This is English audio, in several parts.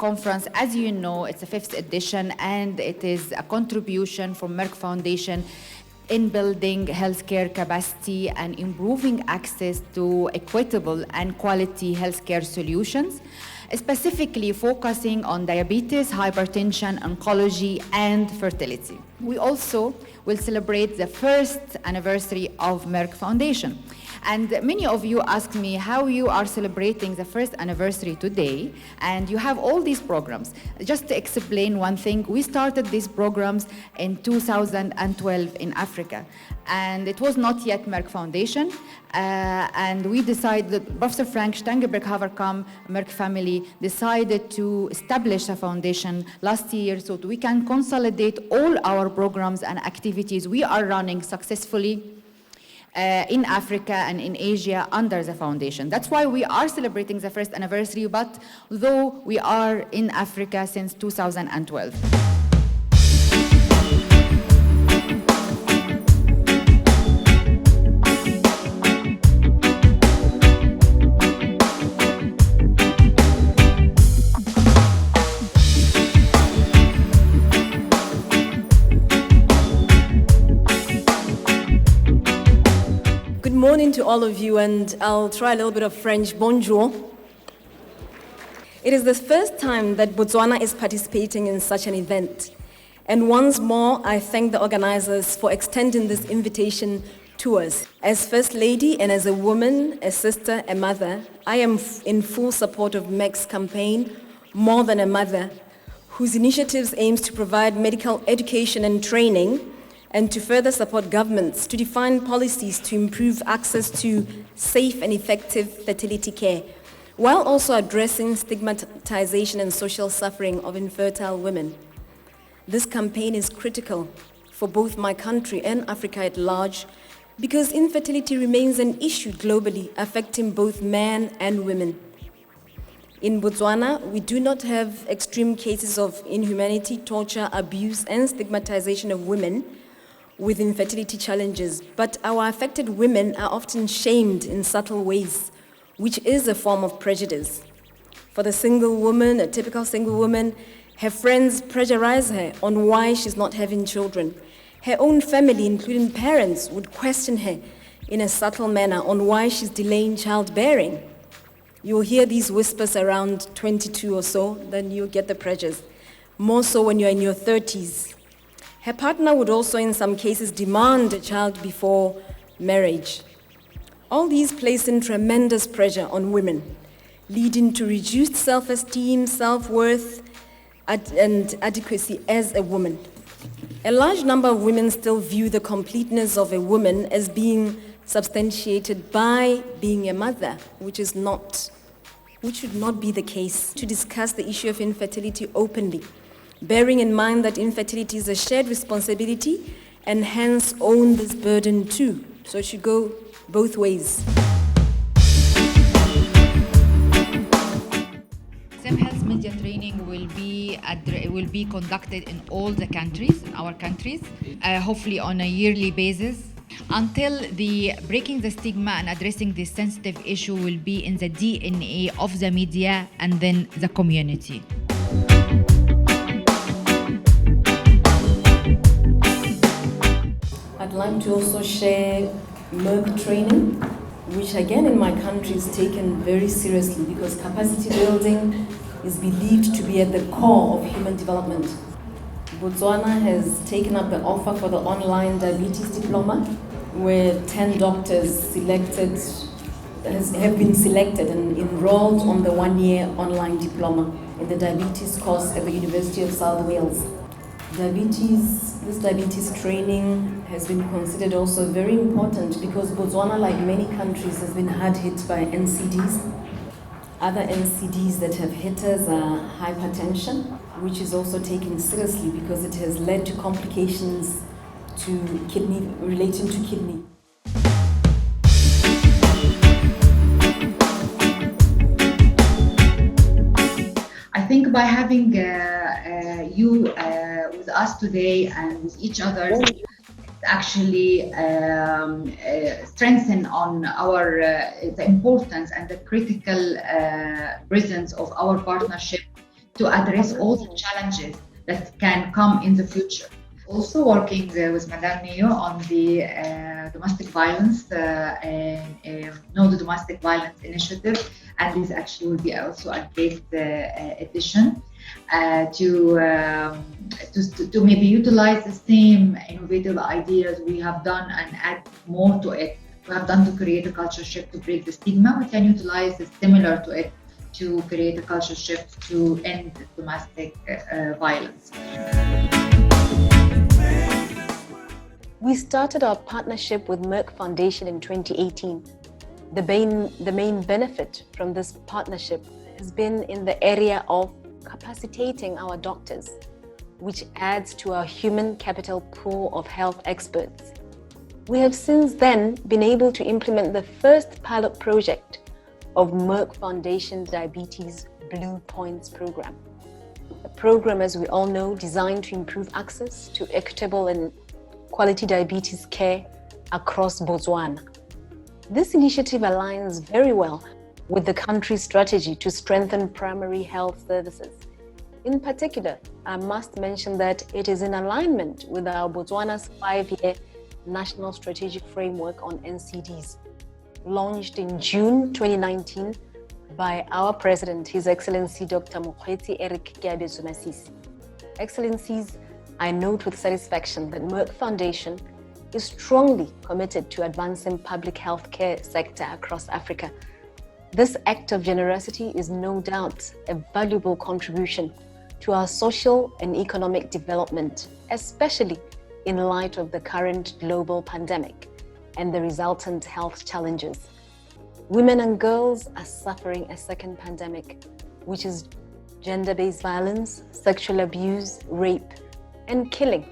conference, as you know, it's the 5th edition, and it is a contribution from Merck Foundation in building healthcare capacity and improving access to equitable and quality healthcare solutions, specifically focusing on diabetes, hypertension, oncology, and fertility. We also will celebrate the first anniversary of Merck Foundation. And many of you ask me how you are celebrating the first anniversary today, and you have all these programs. Just to explain one thing, we started these programs in 2012 in Africa, and it was not yet Merck Foundation, and we decided, Professor Frank Stangenberg-Haverkamp, Merck family, decided to establish a foundation last year so that we can consolidate all our programs and activities we are running successfully in Africa and in Asia under the foundation. That's why we are celebrating the first anniversary, but though we are in Africa since 2012. Good morning to all of you, and I'll try a little bit of French. Bonjour. It is the first time that Botswana is participating in such an event. And once more, I thank the organizers for extending this invitation to us. As First Lady and as a woman, a sister, a mother, I am in full support of Merck's campaign, More Than a Mother, whose initiatives aims to provide medical education and training and to further support governments to define policies to improve access to safe and effective fertility care, while also addressing stigmatization and social suffering of infertile women. This campaign is critical for both my country and Africa at large because infertility remains an issue globally affecting both men and women. In Botswana, we do not have extreme cases of inhumanity, torture, abuse, and stigmatization of women with infertility challenges, but our affected women are often shamed in subtle ways, which is a form of prejudice. For the single woman, a typical single woman, her friends pressurize her on why she's not having children. Her own family, including parents, would question her in a subtle manner on why she's delaying childbearing. You'll hear these whispers around 22 or so, then you'll get the pressures. More so when you're in your 30s. Her partner would also, in some cases, demand a child before marriage. All these placing tremendous pressure on women, leading to reduced self-esteem, self-worth, and adequacy as a woman. A large number of women still view the completeness of a woman as being substantiated by being a mother, which should not be the case. To discuss the issue of infertility openly, bearing in mind that infertility is a shared responsibility and hence own this burden too. So it should go both ways. STEM health media training will be conducted in all the countries, in our countries, hopefully on a yearly basis, until the breaking the stigma and addressing this sensitive issue will be in the DNA of the media and then the community. I'd like to also share Merck training, which again in my country is taken very seriously because capacity building is believed to be at the core of human development. Botswana has taken up the offer for the online diabetes diploma, where 10 doctors have been selected and enrolled on the one-year online diploma in the diabetes course at the University of South Wales. This diabetes training has been considered also very important because Botswana, like many countries, has been hard hit by NCDs. Other NCDs that have hit us are hypertension, which is also taken seriously because it has led to complications relating to kidney. I think by having you with us today and with each other, actually strengthen on our the importance and the critical presence of our partnership to address all the challenges that can come in the future. Also working with Madame Neo on the domestic violence, No to Domestic Violence initiative, and this actually will be also a great addition to maybe utilize the same innovative ideas we have done and add more to it. We have done to create a culture shift to break the stigma. We can utilize the similar to it to create a culture shift to end domestic violence. We started our partnership with Merck Foundation in 2018. The main benefit from this partnership has been in the area of capacitating our doctors, which adds to our human capital pool of health experts. We have since then been able to implement the first pilot project of Merck Foundation Diabetes Blue Points program. A program, as we all know, designed to improve access to equitable and quality diabetes care across Botswana. This initiative aligns very well with the country's strategy to strengthen primary health services. In particular, I must mention that it is in alignment with our Botswana's 5-year National Strategic Framework on NCDs, launched in June 2019 by our President, His Excellency Dr. Eric Masisi. Excellencies, I note with satisfaction that Merck Foundation is strongly committed to advancing public health care sector across Africa. This act of generosity is no doubt a valuable contribution to our social and economic development, especially in light of the current global pandemic and the resultant health challenges. Women and girls are suffering a second pandemic, which is gender-based violence, sexual abuse, rape, and killing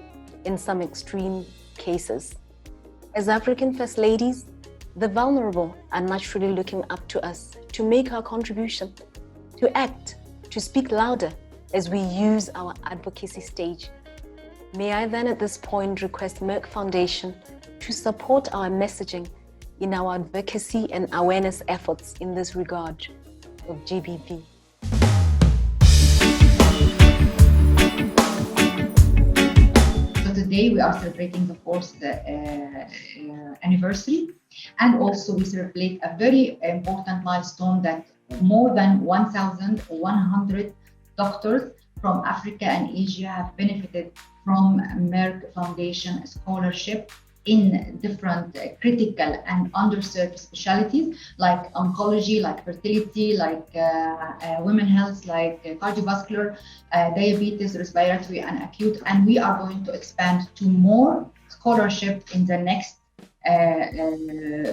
in some extreme cases. As African First Ladies, the vulnerable are naturally looking up to us to make our contribution, to act, to speak louder as we use our advocacy stage. May I then at this point request Merck Foundation to support our messaging in our advocacy and awareness efforts in this regard of GBV. So today we are celebrating the 4th anniversary, and also we celebrate a very important milestone that more than 1,100 doctors from Africa and Asia have benefited from Merck Foundation scholarship in different critical and underserved specialities like oncology, like fertility, like women health, like cardiovascular, diabetes, respiratory, and acute. And we are going to expand to more scholarship in the next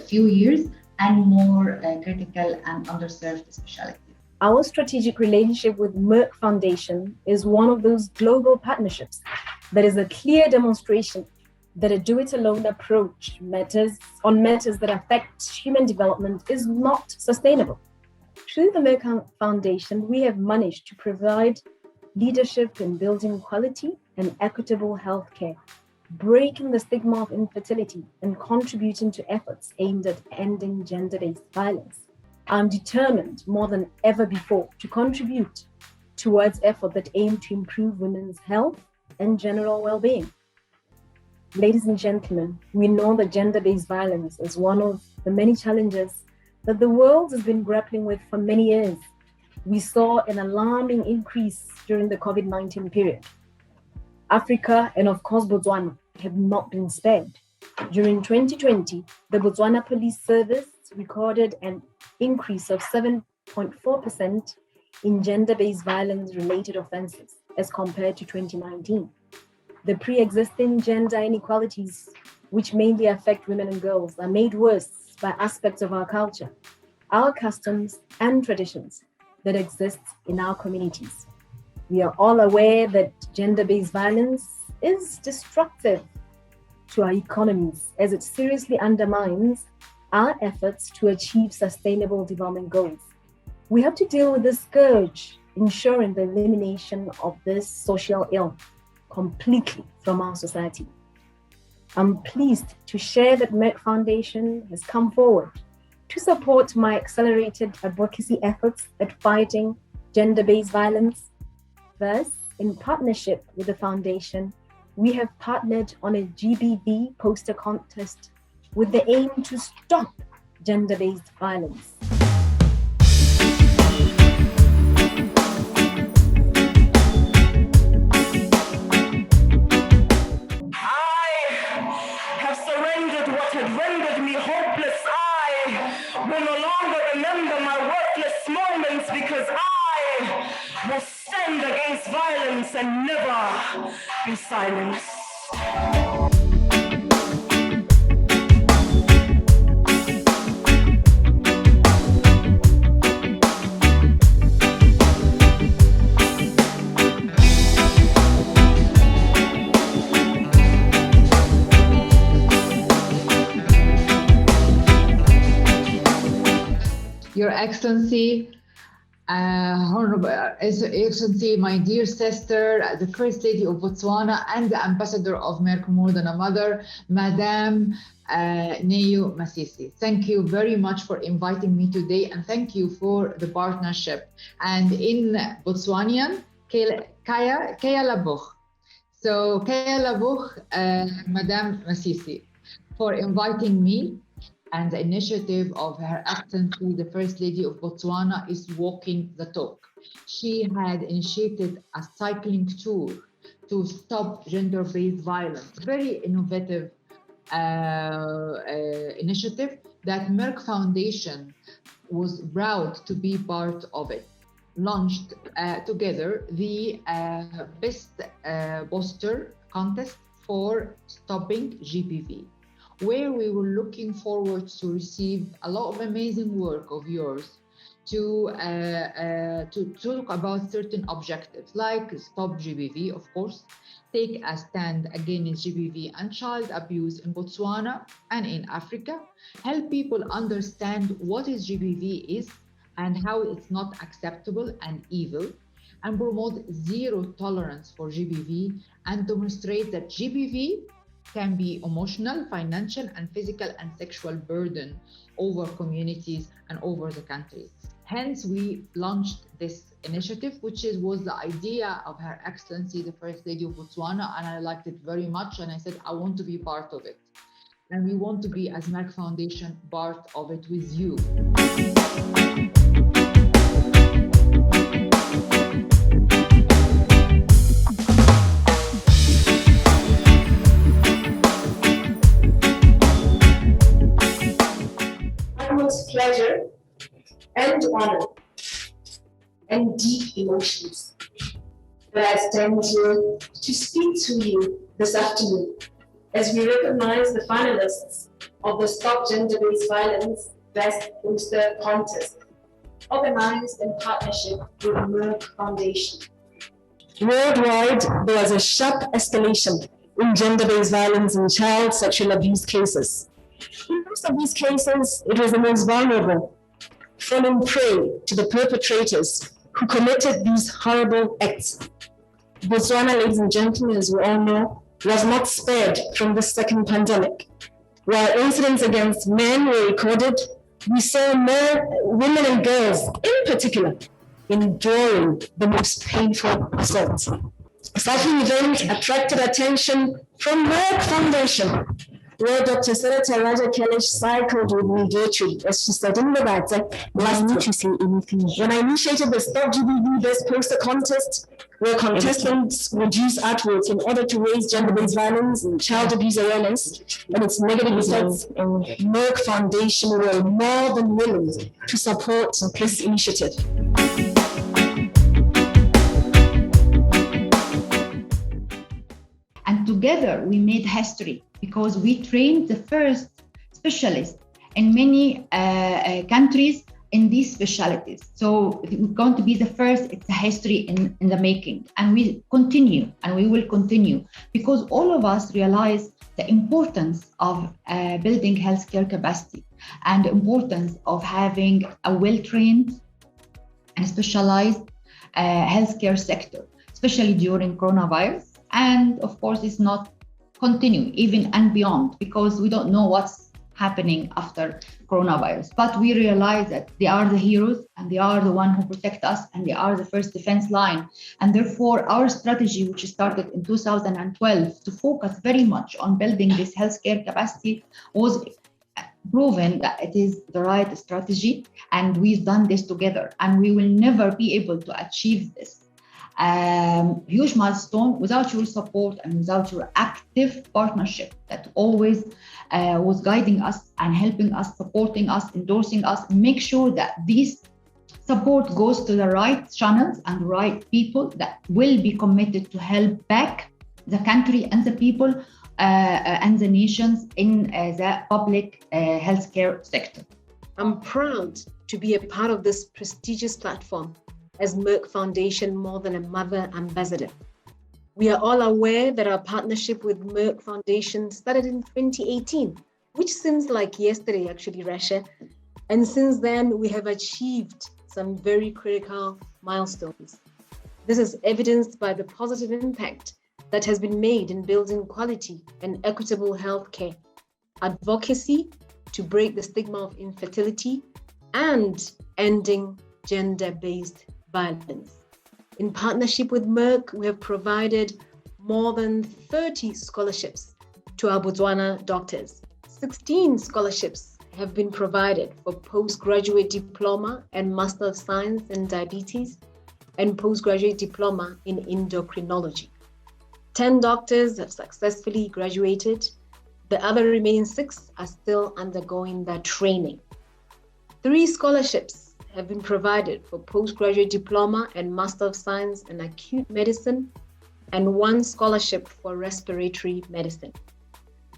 few years and more critical and underserved specialties. Our strategic relationship with Merck Foundation is one of those global partnerships that is a clear demonstration that a do-it-alone approach on matters that affect human development is not sustainable. Through the Merck Foundation, we have managed to provide leadership in building quality and equitable healthcare, breaking the stigma of infertility and contributing to efforts aimed at ending gender-based violence. I'm determined more than ever before to contribute towards efforts that aim to improve women's health and general well-being. Ladies and gentlemen, we know that gender-based violence is one of the many challenges that the world has been grappling with for many years. We saw an alarming increase during the COVID-19 period. Africa and of course Botswana have not been spared. During 2020, the Botswana Police Service recorded an increase of 7.4% in gender-based violence-related offenses as compared to 2019. The pre-existing gender inequalities, which mainly affect women and girls, are made worse by aspects of our culture, our customs and traditions that exist in our communities. We are all aware that gender-based violence is destructive to our economies as it seriously undermines our efforts to achieve sustainable development goals. We have to deal with this scourge, ensuring the elimination of this social ill completely from our society. I'm pleased to share that Merck Foundation has come forward to support my accelerated advocacy efforts at fighting gender-based violence Thus, in partnership with the foundation, we have partnered on a GBV poster contest with the aim to stop gender-based violence. What had rendered me hopeless, I will no longer remember my worthless moments, because I will stand against violence and never be silenced. Your Excellency, Honorable Excellency, my dear sister, the First Lady of Botswana and the Ambassador of Merck More Than a Mother, Madame Jane Masisi. Thank you very much for inviting me today, and thank you for the partnership. And in Botswanian, Kaya Labuch. So Kaya Labuch, Madame Masisi, for inviting me. And the initiative of Her Excellency, the First Lady of Botswana, is walking the talk. She had initiated a cycling tour to stop gender-based violence. Very innovative initiative that Merck Foundation was proud to be part of it. Launched together the best poster contest for stopping GBV, where we were looking forward to receive a lot of amazing work of yours to talk about certain objectives, like stop GBV, of course, take a stand against GBV and child abuse in Botswana and in Africa, help people understand what is GBV is and how it's not acceptable and evil, and promote zero tolerance for GBV and demonstrate that GBV can be emotional, financial, and physical and sexual burden over communities and over the country. Hence, we launched this initiative, which was the idea of Her Excellency, the First Lady of Botswana, and I liked it very much, and I said, I want to be part of it. And we want to be, as Merck Foundation, part of it with you. Pleasure and honor and deep emotions that I stand here to speak to you this afternoon as we recognize the finalists of the Stop Gender-Based Violence Best Poster Contest, organized in partnership with the Merck Foundation. Worldwide, there was a sharp escalation in gender-based violence and child sexual abuse cases. In most of these cases, it was the most vulnerable, falling prey to the perpetrators who committed these horrible acts. Botswana, ladies and gentlemen, as we all know, was not spared from the second pandemic. While incidents against men were recorded, we saw women and girls, in particular, enduring the most painful assaults. Such an event attracted attention from Merck Foundation, where Dr.Rasha Kelej cycled with me virtually, as she said in the back, last year. To say anything. When I initiated the Stop GBV Best Poster Contest, where contestants would use artworks in order to raise gender-based violence and child abuse awareness and its negative effects, and Merck Foundation were more than willing to support this initiative. And together we made history because we trained the first specialists in many countries in these specialities. So we're going to be the first. It's a history in the making. And we continue and we will continue because all of us realize the importance of building healthcare capacity and the importance of having a well-trained and specialized healthcare sector, especially during coronavirus. And of course, it's not continue even and beyond because we don't know what's happening after coronavirus. But we realize that they are the heroes and they are the one who protect us and they are the first defense line. And therefore, our strategy, which started in 2012 to focus very much on building this healthcare capacity, was proven that it is the right strategy. And we've done this together, and we will never be able to achieve this huge milestone without your support and without your active partnership that always was guiding us and helping us, supporting us, endorsing us, make sure that this support goes to the right channels and the right people that will be committed to help back the country and the people and the nations in the public healthcare sector. I'm proud to be a part of this prestigious platform as Merck Foundation More Than a Mother Ambassador. We are all aware that our partnership with Merck Foundation started in 2018, which seems like yesterday actually, Rasha. And since then, we have achieved some very critical milestones. This is evidenced by the positive impact that has been made in building quality and equitable healthcare, advocacy to break the stigma of infertility, and ending gender-based violence. In partnership with Merck, we have provided more than 30 scholarships to our Botswana doctors. 16 scholarships have been provided for postgraduate diploma and Master of Science in Diabetes and postgraduate diploma in Endocrinology. 10 doctors have successfully graduated. The other remaining 6 are still undergoing their training. 3 scholarships have been provided for postgraduate diploma and Master of Science in Acute Medicine, and 1 scholarship for Respiratory Medicine.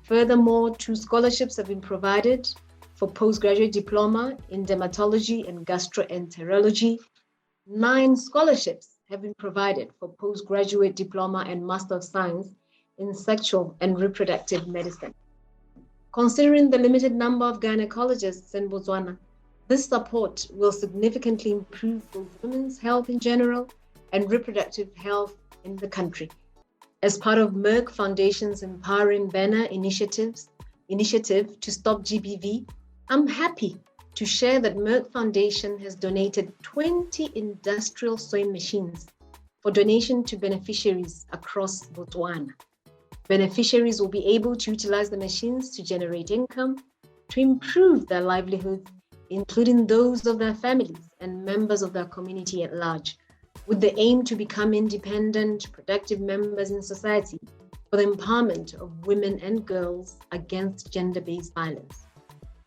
Furthermore, 2 scholarships have been provided for postgraduate diploma in Dermatology and Gastroenterology. 9 scholarships have been provided for postgraduate diploma and Master of Science in Sexual and Reproductive Medicine. Considering the limited number of gynecologists in Botswana, this support will significantly improve both women's health in general and reproductive health in the country. As part of Merck Foundation's Empowering Banner initiative to stop GBV, I'm happy to share that Merck Foundation has donated 20 industrial sewing machines for donation to beneficiaries across Botswana. Beneficiaries will be able to utilize the machines to generate income, to improve their livelihoods, including those of their families and members of their community at large, with the aim to become independent, productive members in society for the empowerment of women and girls against gender-based violence.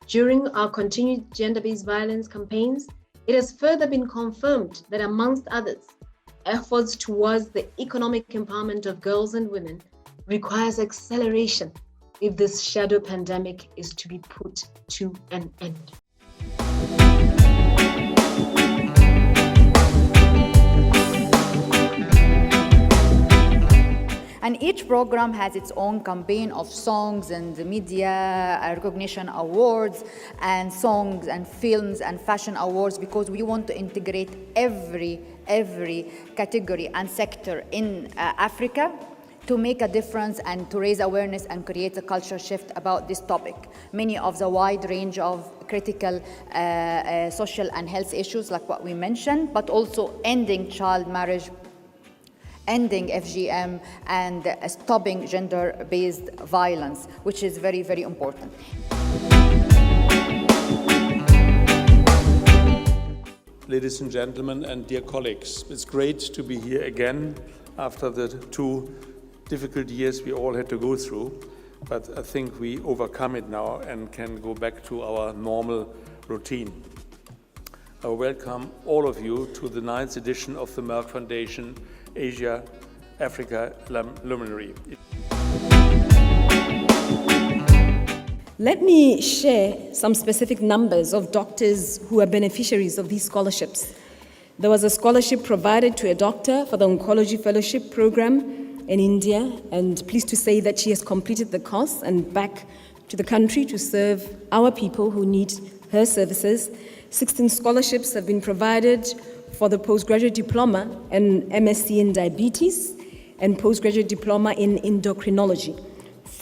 During our continued gender-based violence campaigns, it has further been confirmed that, amongst others, efforts towards the economic empowerment of girls and women requires acceleration if this shadow pandemic is to be put to an end. And each program has its own campaign of songs and media recognition awards and songs and films and fashion awards, because we want to integrate every category and sector in Africa to make a difference and to raise awareness and create a culture shift about this topic. Many of the wide range of critical social and health issues like what we mentioned, but also ending child marriage, ending FGM, and stopping gender-based violence, which is very, very important. Ladies and gentlemen and dear colleagues, it's great to be here again after the 2 difficult years we all had to go through, but I think we overcome it now and can go back to our normal routine. I welcome all of you to the 9th edition of the Merck Foundation Asia Africa Luminary. Let me share some specific numbers of doctors who are beneficiaries of these scholarships. There was a scholarship provided to a doctor for the Oncology Fellowship Program in India, and pleased to say that she has completed the course and back to the country to serve our people who need her services. 16 scholarships have been provided for the postgraduate diploma and MSc in diabetes and postgraduate diploma in endocrinology.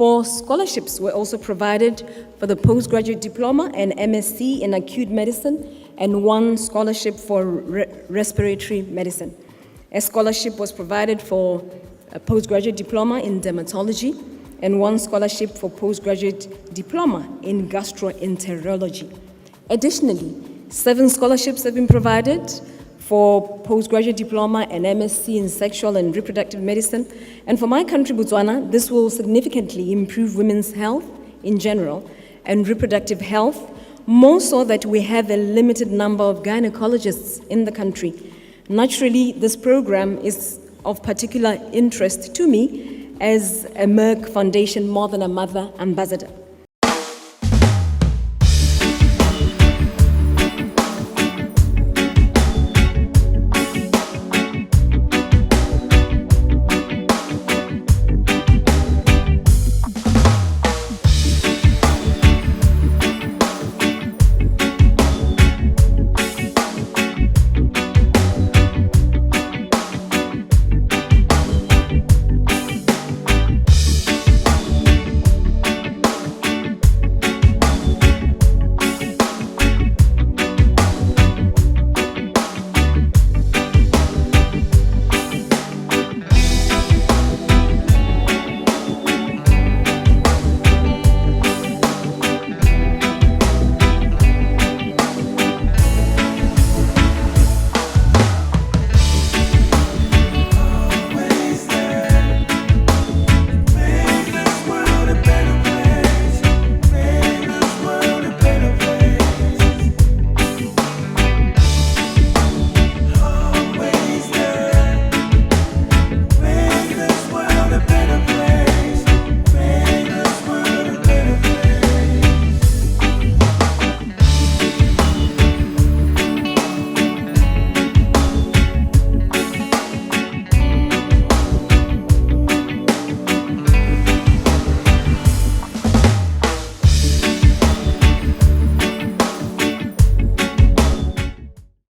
4 scholarships were also provided for the postgraduate diploma and MSc in acute medicine, and 1 scholarship for respiratory medicine. A scholarship was provided for a postgraduate diploma in dermatology, and 1 scholarship for postgraduate diploma in gastroenterology. Additionally, 7 scholarships have been provided for postgraduate diploma and MSc in sexual and reproductive medicine. And for my country, Botswana, this will significantly improve women's health in general and reproductive health, more so that we have a limited number of gynecologists in the country. Naturally, this program is of particular interest to me as a Merck Foundation More Than a Mother ambassador.